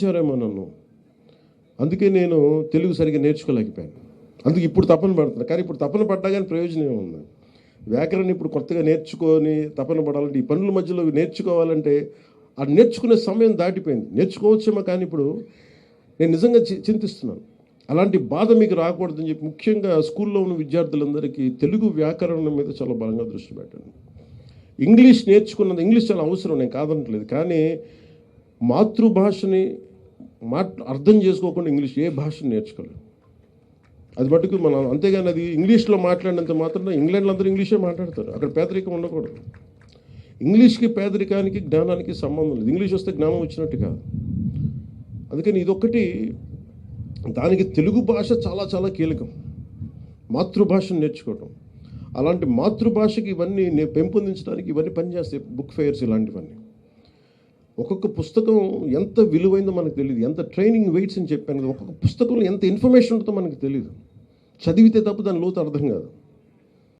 ఇచ్చారేమో నన్ను, అందుకే నేను తెలుగు సరిగ్గా నేర్చుకోలేకపోయాను. అందుకే ఇప్పుడు తపన పడుతున్నా. కానీ ఇప్పుడు తపన పడ్డా కానీ ప్రయోజనం ఏముంది? వ్యాకరణం ఇప్పుడు కొత్తగా నేర్చుకొని తపన పడాలంటే, ఈ పనుల మధ్యలో నేర్చుకోవాలంటే ఆ నేర్చుకునే సమయం దాటిపోయింది. నేర్చుకోవచ్చేమో, కానీ ఇప్పుడు నేను నిజంగా చింతిస్తున్నాను. అలాంటి బాధ మీకు రాకూడదని చెప్పి ముఖ్యంగా స్కూల్లో ఉన్న విద్యార్థులందరికీ తెలుగు వ్యాకరణం మీద చాలా బలంగా దృష్టి పెట్టండి. ఇంగ్లీష్ నేర్చుకున్నది, ఇంగ్లీష్ చాలా అవసరం, నేను కాదనట్లేదు. కానీ మాతృభాషని అర్థం చేసుకోకుండా ఇంగ్లీష్ ఏ భాషను నేర్చుకోలేదు. అది మటుకు మనం, అంతేగాని అది ఇంగ్లీష్లో మాట్లాడినంత మాత్రం ఇంగ్లాండ్లో అందరూ ఇంగ్లీషే మాట్లాడతారు. అక్కడ పేదరికం ఉండకూడదు. ఇంగ్లీష్కి పేదరికానికి జ్ఞానానికి సంబంధం లేదు. ఇంగ్లీష్ వస్తే జ్ఞానం వచ్చినట్టు కాదు. అందుకని ఇదొక్కటి, దానికి తెలుగు భాష చాలా చాలా కీలకం. మాతృభాషను నేర్చుకోవటం, అలాంటి మాతృభాషకి ఇవన్నీ పెంపొందించడానికి ఇవన్నీ పనిచేస్తాయి. బుక్ ఫెయిర్స్ ఇలాంటివన్నీ. ఒక్కొక్క పుస్తకం ఎంత విలువైందో మనకు తెలియదు. ఎంత ట్రైనింగ్ వెయిట్స్ అని చెప్పాను కదా, ఒక్కొక్క పుస్తకంలో ఎంత ఇన్ఫర్మేషన్ ఉంటుందో మనకు తెలియదు. చదివితే తప్ప దాని లోతు అర్థం కాదు.